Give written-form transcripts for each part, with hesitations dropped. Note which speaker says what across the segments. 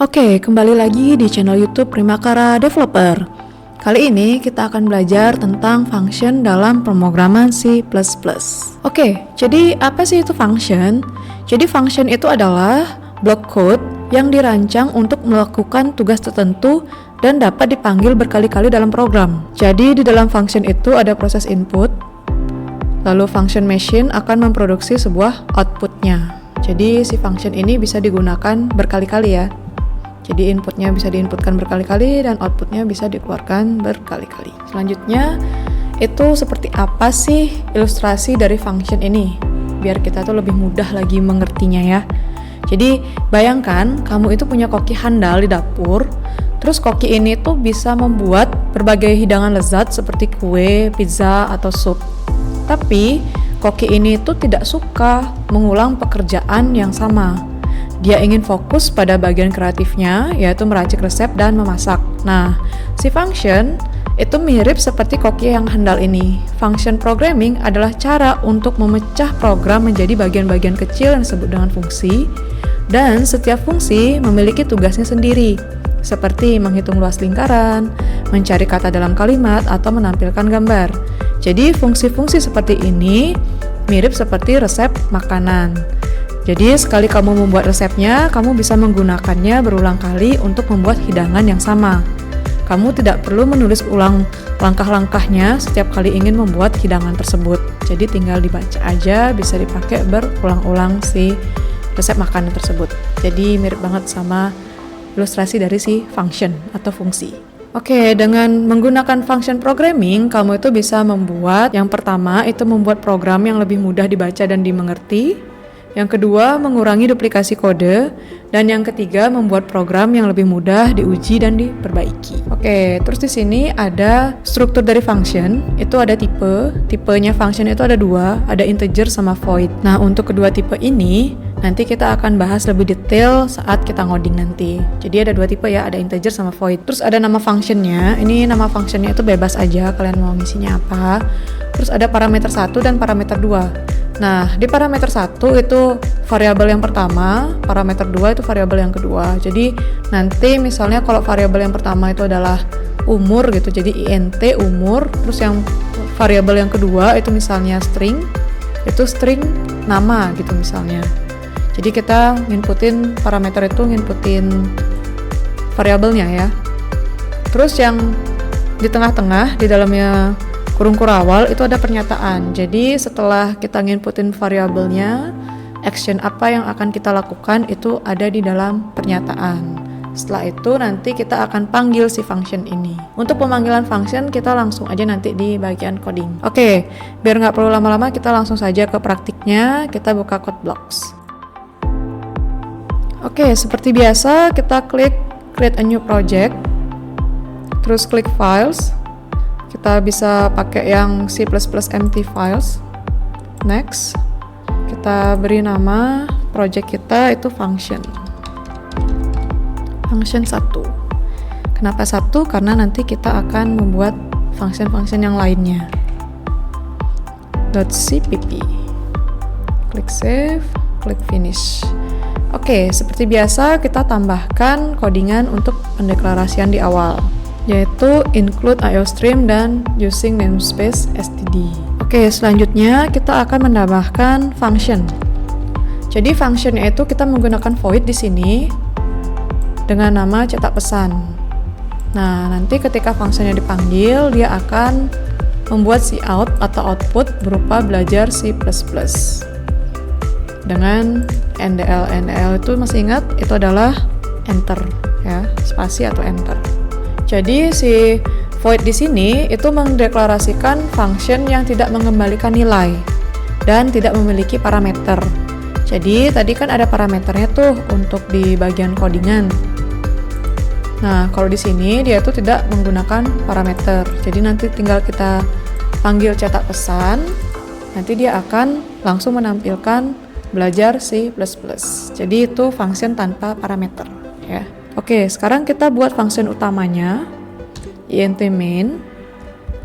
Speaker 1: Oke, kembali lagi di channel YouTube Primakara Developer. Kali ini kita akan belajar tentang function dalam pemrograman C++. Oke, jadi apa sih itu function? Jadi function itu adalah block code yang dirancang untuk melakukan tugas tertentu dan dapat dipanggil berkali-kali dalam program. Jadi di dalam function itu ada proses input, lalu function machine akan memproduksi sebuah outputnya. Jadi si function ini bisa digunakan berkali-kali ya. Jadi inputnya bisa diinputkan berkali-kali dan outputnya bisa dikeluarkan berkali-kali. Selanjutnya itu seperti apa sih ilustrasi dari function ini? Biar kita tuh lebih mudah lagi mengertinya ya. Jadi bayangkan kamu itu punya koki handal di dapur. Terus koki ini tuh bisa membuat berbagai hidangan lezat seperti kue, pizza, atau sup. Tapi koki ini tuh tidak suka mengulang pekerjaan yang sama. Dia ingin fokus pada bagian kreatifnya, yaitu meracik resep dan memasak. Nah, si function itu mirip seperti koki yang handal ini. Function programming adalah cara untuk memecah program menjadi bagian-bagian kecil yang disebut dengan fungsi, dan setiap fungsi memiliki tugasnya sendiri, seperti menghitung luas lingkaran, mencari kata dalam kalimat, atau menampilkan gambar. Jadi, fungsi-fungsi seperti ini mirip seperti resep makanan. Jadi sekali kamu membuat resepnya, kamu bisa menggunakannya berulang kali untuk membuat hidangan yang sama. Kamu tidak perlu menulis ulang langkah-langkahnya setiap kali ingin membuat hidangan tersebut. Jadi tinggal dibaca aja, bisa dipakai berulang-ulang si resep makanan tersebut. Jadi mirip banget sama ilustrasi dari si function atau fungsi. Oke, dengan menggunakan function programming, kamu itu bisa membuat, yang pertama itu membuat program yang lebih mudah dibaca dan dimengerti. Yang kedua, mengurangi duplikasi kode. Dan yang ketiga, membuat program yang lebih mudah diuji dan diperbaiki. Oke, terus di sini ada struktur dari function. Itu ada tipe. Tipenya function itu ada dua, ada integer sama void. Nah, untuk kedua tipe ini, nanti kita akan bahas lebih detail saat kita ngoding nanti. Jadi ada dua tipe ya, ada integer sama void. Terus ada nama functionnya. Ini nama functionnya itu bebas aja, kalian mau ngisinya apa. Terus ada parameter 1 dan parameter 2. Nah, di parameter 1 itu variabel yang pertama, parameter 2 itu variabel yang kedua. Jadi nanti misalnya kalau variabel yang pertama itu adalah umur gitu, jadi int umur, terus yang variabel yang kedua itu misalnya string, itu string nama gitu misalnya. Jadi kita nginputin parameter itu nginputin variabelnya ya. Terus yang di tengah-tengah di dalamnya kurung kurawal itu ada pernyataan. Jadi setelah kita nginputin variabelnya, action apa yang akan kita lakukan itu ada di dalam pernyataan. Setelah itu nanti kita akan panggil si function ini. Untuk pemanggilan function kita langsung aja nanti di bagian coding. Oke, biar nggak perlu lama-lama kita langsung saja ke praktiknya. Kita buka code blocks. Oke, seperti biasa kita klik create a new project, terus klik files. Kita bisa pakai yang C++ empty files. Next, kita beri nama project kita itu function 1. Kenapa 1? Karena nanti kita akan membuat function-function yang lainnya. .cpp. Klik save, klik finish. Oke, seperti biasa kita tambahkan codingan untuk pendeklarasian di awal, yaitu include IOStream dan using namespace std. Oke, selanjutnya kita akan menambahkan function. Jadi functionnya itu kita menggunakan void di sini dengan nama cetak pesan. Nah, nanti ketika functionnya dipanggil, dia akan membuat cout atau output berupa belajar C++. Dengan ndl itu masih ingat itu adalah enter ya, spasi atau enter. Jadi si void di sini itu mendeklarasikan function yang tidak mengembalikan nilai dan tidak memiliki parameter. Jadi tadi kan ada parameternya tuh untuk di bagian codingan. Nah, kalau di sini dia tuh tidak menggunakan parameter. Jadi nanti tinggal kita panggil cetak pesan, nanti dia akan langsung menampilkan belajar C++. Jadi itu function tanpa parameter ya. Oke, sekarang kita buat function utamanya, int main,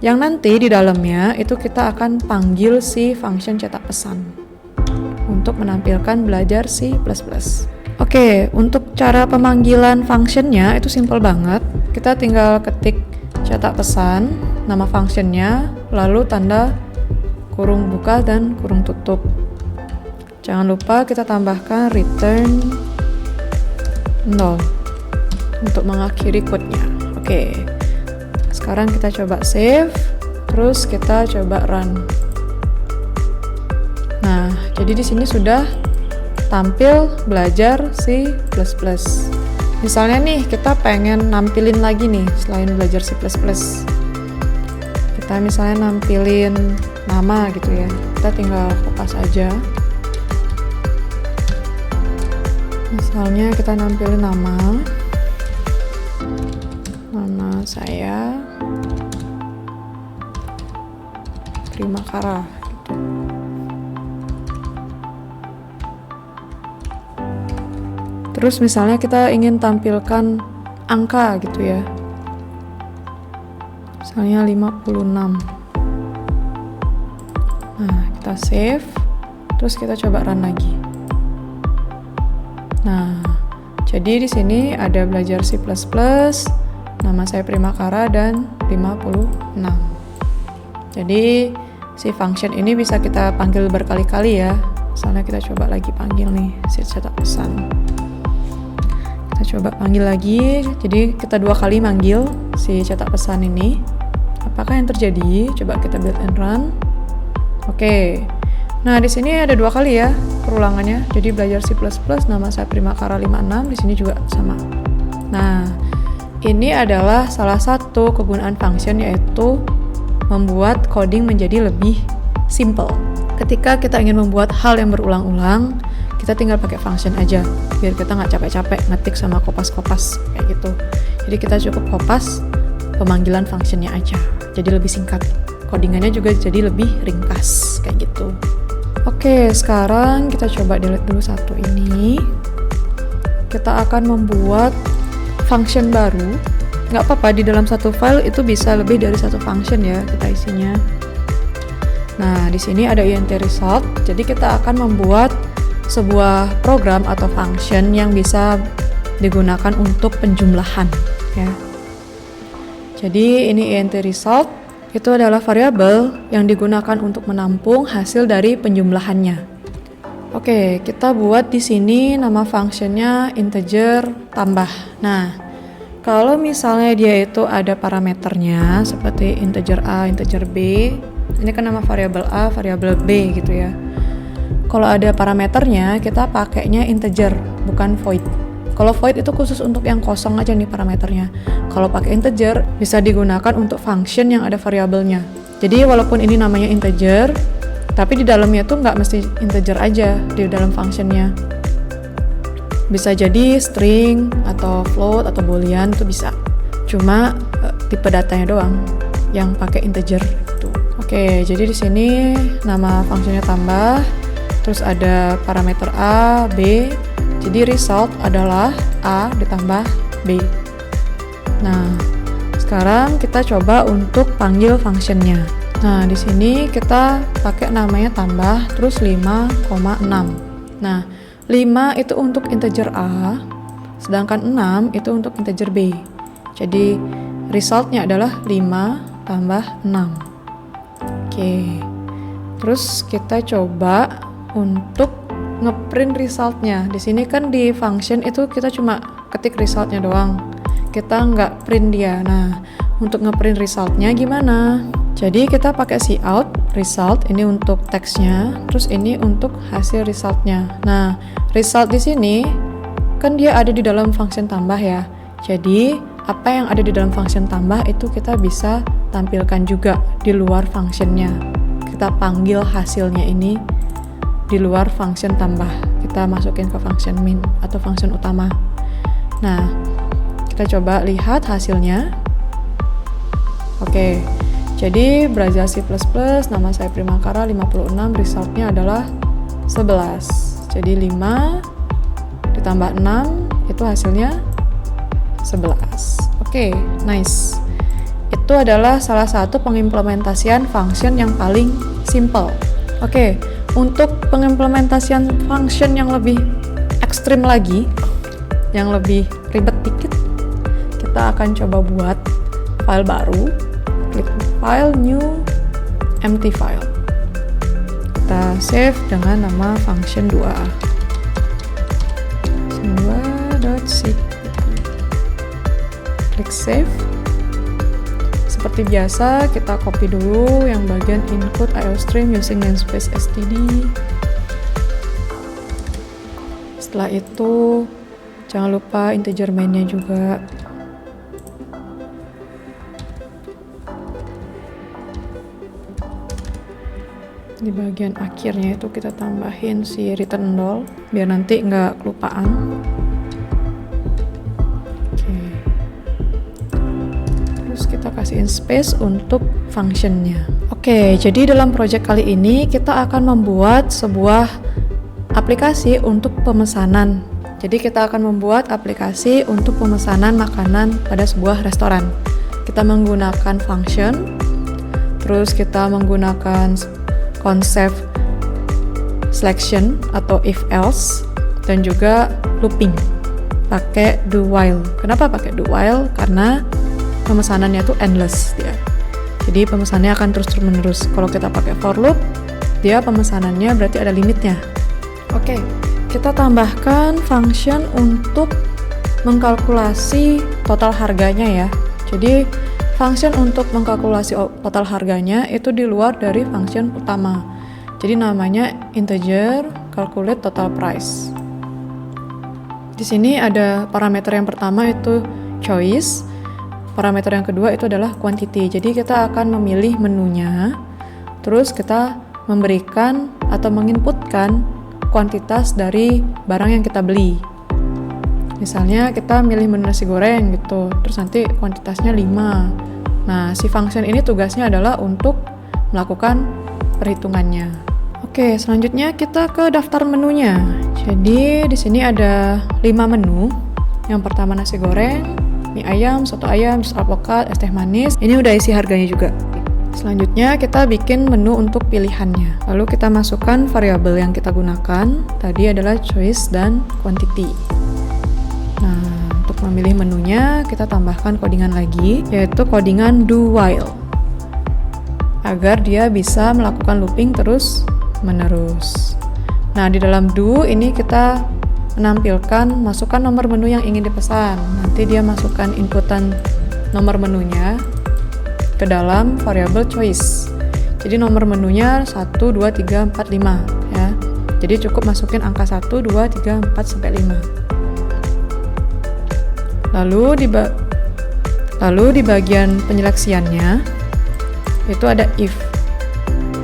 Speaker 1: yang nanti di dalamnya itu kita akan panggil si function cetak pesan untuk menampilkan belajar C++. Oke, untuk cara pemanggilan functionnya itu simple banget. Kita tinggal ketik cetak pesan, nama functionnya, lalu tanda kurung buka dan kurung tutup. Jangan lupa kita tambahkan return 0 untuk mengakhiri code-nya. Oke, sekarang kita coba save, terus kita coba run. Nah, jadi di sini sudah tampil belajar C++. Misalnya nih, kita pengen nampilin lagi nih selain belajar C++. Kita misalnya nampilin nama gitu ya. Kita tinggal kopas aja. Misalnya kita nampilin nama saya Primakara gitu. Terus misalnya kita ingin tampilkan angka gitu ya. Misalnya 56. Nah, kita save. Terus kita coba run lagi. Nah, jadi di sini ada belajar C++, nama saya Primakara dan 56. Jadi si function ini bisa kita panggil berkali-kali ya. Misalnya kita coba lagi panggil nih si cetak pesan. Kita coba panggil lagi. Jadi kita 2 kali manggil si cetak pesan ini. Apakah yang terjadi? Coba kita build and run. Oke. Nah, di sini ada 2 kali ya perulangannya. Jadi belajar C++, nama saya Primakara 56, di sini juga sama. Nah, ini adalah salah satu kegunaan function, yaitu membuat coding menjadi lebih simple. Ketika kita ingin membuat hal yang berulang-ulang, kita tinggal pakai function aja, biar kita nggak capek-capek ngetik sama kopas-kopas kayak gitu. Jadi kita cukup kopas pemanggilan functionnya aja, jadi lebih singkat. Codingannya juga jadi lebih ringkas kayak gitu. Oke, sekarang kita coba delete dulu satu ini. Kita akan membuat function baru. Nggak apa-apa, di dalam satu file itu bisa lebih dari satu function ya kita isinya. Nah, di sini ada int result. Jadi kita akan membuat sebuah program atau function yang bisa digunakan untuk penjumlahan ya. Jadi ini int result itu adalah variabel yang digunakan untuk menampung hasil dari penjumlahannya. Oke, kita buat di sini nama functionnya integer tambah. Nah, kalau misalnya dia itu ada parameternya seperti integer A, integer B, ini kan nama variabel A, variabel B gitu ya. Kalau ada parameternya, kita pakainya integer, bukan void. Kalau void itu khusus untuk yang kosong aja nih parameternya. Kalau pakai integer, bisa digunakan untuk function yang ada variabelnya. Jadi walaupun ini namanya integer, tapi di dalamnya tuh nggak mesti integer aja di dalam functionnya. Bisa jadi string, atau float, atau boolean, itu bisa. Cuma tipe datanya doang yang pakai integer gitu. Oke, jadi di sini nama functionnya tambah. Terus ada parameter A, B, jadi result adalah A ditambah B. Nah, sekarang kita coba untuk panggil functionnya. Nah, di sini kita pakai namanya tambah, terus 5,6. Nah, 5 itu untuk integer A, sedangkan 6 itu untuk integer B. Jadi, resultnya adalah 5 tambah 6. Oke, terus kita coba untuk ngeprint resultnya. Di sini kan di function itu kita cuma ketik resultnya doang, kita nggak print dia. Nah, untuk ngeprint resultnya gimana? Jadi kita pakai cout result, ini untuk teksnya, terus ini untuk hasil resultnya. Nah, result di sini kan dia ada di dalam function tambah ya. Jadi apa yang ada di dalam function tambah itu kita bisa tampilkan juga di luar functionnya. Kita panggil hasilnya ini di luar function tambah, kita masukin ke function main atau function utama. Nah, kita coba lihat hasilnya. Oke, jadi belajar C++, nama saya Primakara 56, resultnya adalah 11. Jadi 5 ditambah 6 itu hasilnya 11. Oke, nice. Itu adalah salah satu pengimplementasian function yang paling simple. Oke, untuk pengimplementasian function yang lebih ekstrim lagi, yang lebih ribet dikit, kita akan coba buat file baru. Klik file, new, empty file. Kita save dengan nama function 2a. Function 2.cpp. Klik save. Seperti biasa, kita copy dulu yang bagian include IOStream using namespace std. Setelah itu, jangan lupa integer main-nya juga. Di bagian akhirnya itu kita tambahin si return $, biar nanti nggak kelupaan. Oke. Terus kita kasihin space untuk functionnya. Oke, jadi dalam project kali ini kita akan membuat sebuah aplikasi untuk pemesanan. Jadi kita akan membuat aplikasi untuk pemesanan makanan pada sebuah restoran. Kita menggunakan function, terus kita menggunakan konsep selection atau if else, dan juga looping pakai do while. Kenapa pakai do while? Karena pemesanannya tuh endless dia. Jadi pemesanannya akan terus menerus. Kalau kita pakai for loop, dia pemesanannya berarti ada limitnya. Oke, kita tambahkan function untuk mengkalkulasi total harganya ya. Jadi function untuk mengkalkulasi total harganya itu di luar dari function utama. Jadi namanya integer calculate total price. Di sini ada parameter yang pertama itu choice. Parameter yang kedua itu adalah quantity. Jadi kita akan memilih menunya. Terus kita memberikan atau menginputkan kuantitas dari barang yang kita beli. Misalnya kita milih menu nasi goreng gitu, terus nanti kuantitasnya 5. Nah, si function ini tugasnya adalah untuk melakukan perhitungannya. Oke, selanjutnya kita ke daftar menunya. Jadi di sini ada 5 menu. Yang pertama nasi goreng, mie ayam, soto ayam, jus alpukat, es teh manis. Ini udah isi harganya juga. Selanjutnya kita bikin menu untuk pilihannya. Lalu kita masukkan variabel yang kita gunakan. Tadi adalah choice dan quantity. Nah, untuk memilih menunya kita tambahkan codingan lagi, yaitu codingan do while, agar dia bisa melakukan looping terus menerus. Nah, di dalam do ini kita menampilkan masukkan nomor menu yang ingin dipesan. Nanti dia masukkan inputan nomor menunya ke dalam variabel choice. Jadi nomor menunya 1, 2, 3, 4, 5 ya. Jadi cukup masukin angka 1, 2, 3, 4 sampai 5. Lalu di bagian penyeleksiannya itu ada if.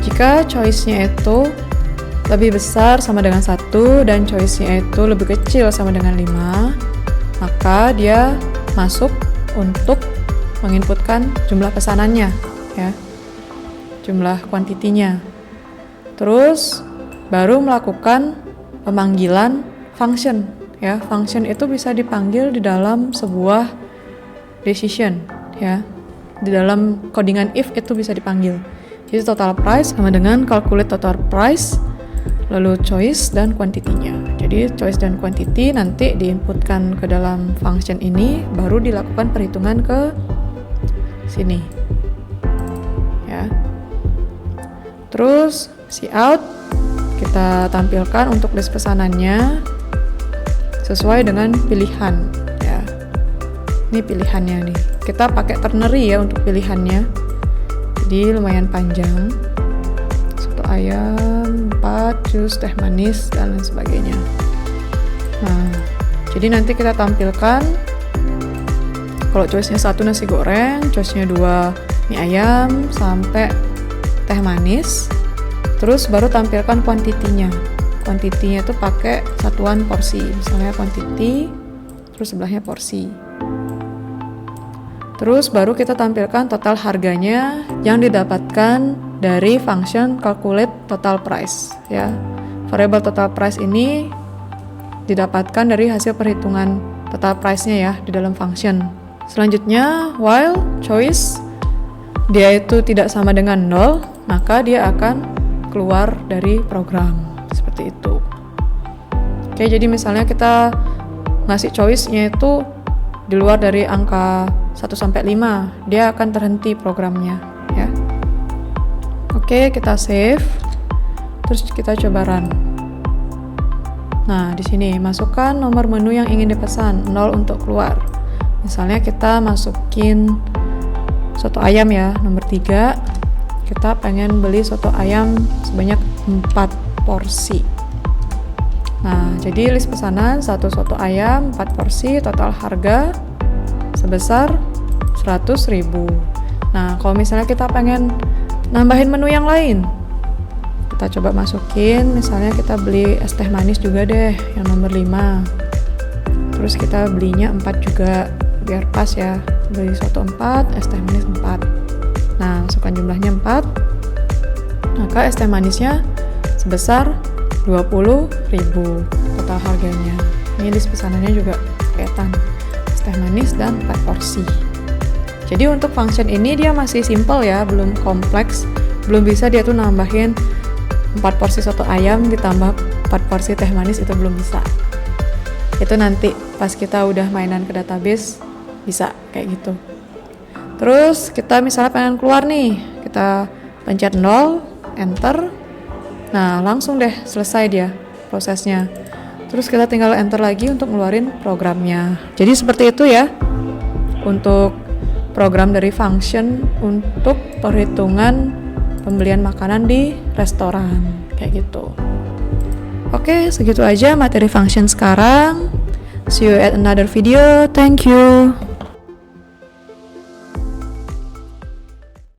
Speaker 1: Jika choice-nya itu lebih besar sama dengan 1 dan choice-nya itu lebih kecil sama dengan 5, maka dia masuk untuk menginputkan jumlah pesanannya ya, jumlah kuantitinya. Terus baru melakukan pemanggilan function ya. Function itu bisa dipanggil di dalam sebuah decision ya. Di dalam codingan if itu bisa dipanggil. Jadi total price sama dengan calculate total price, lalu choice dan quantity-nya. Jadi choice dan quantity nanti diinputkan ke dalam function ini, baru dilakukan perhitungan ke sini ya. Terus cout kita tampilkan untuk list pesanannya sesuai dengan pilihan ya. Ini pilihannya nih. Kita pakai ternary ya untuk pilihannya. Jadi lumayan panjang. Soto ayam 4, jus teh manis dan lain sebagainya. Nah, jadi nanti kita tampilkan kalau choice-nya 1 nasi goreng, choice-nya 2 mie ayam sampai teh manis. Terus baru tampilkan kuantitinya. Kuantitinya itu pakai satuan porsi. Misalnya quantity, terus sebelahnya porsi. Terus baru kita tampilkan total harganya yang didapatkan dari function calculate total price ya. Variable total price ini didapatkan dari hasil perhitungan total price-nya ya di dalam function. Selanjutnya while choice dia itu tidak sama dengan 0, maka dia akan keluar dari program seperti itu. Oke, jadi misalnya kita ngasih choice-nya itu di luar dari angka 1 sampai 5, dia akan terhenti programnya ya. Oke, kita save. Terus kita coba run. Nah, di sini masukkan nomor menu yang ingin dipesan, 0 untuk keluar. Misalnya kita masukin soto ayam ya, nomor 3. Kita pengen beli soto ayam sebanyak 4 porsi. Nah, jadi list pesanan 1 soto ayam 4 porsi, total harga sebesar 100.000. Nah, kalau misalnya kita pengen nambahin menu yang lain, kita coba masukin, misalnya kita beli es teh manis juga deh, yang nomor 5. Terus kita belinya 4 juga, biar pas ya, beli soto 4, es teh manis 4. Nah, masukkan jumlahnya 4, maka es teh manisnya sebesar 20.000 total harganya. Ini list pesanannya juga kelihatan, es teh manis dan 4 porsi. Jadi untuk function ini dia masih simple ya, belum kompleks, belum bisa dia tuh nambahin 4 porsi soto ayam ditambah 4 porsi teh manis, itu belum bisa. Itu nanti pas kita udah mainan ke database bisa kayak gitu. Terus kita misalnya pengen keluar nih, kita pencet 0, enter. Nah, langsung deh selesai dia prosesnya. Terus kita tinggal enter lagi untuk ngeluarin programnya. Jadi seperti itu ya untuk program dari function untuk perhitungan pembelian makanan di restoran kayak gitu. Oke, segitu aja materi function sekarang. See you at another video. Thank you.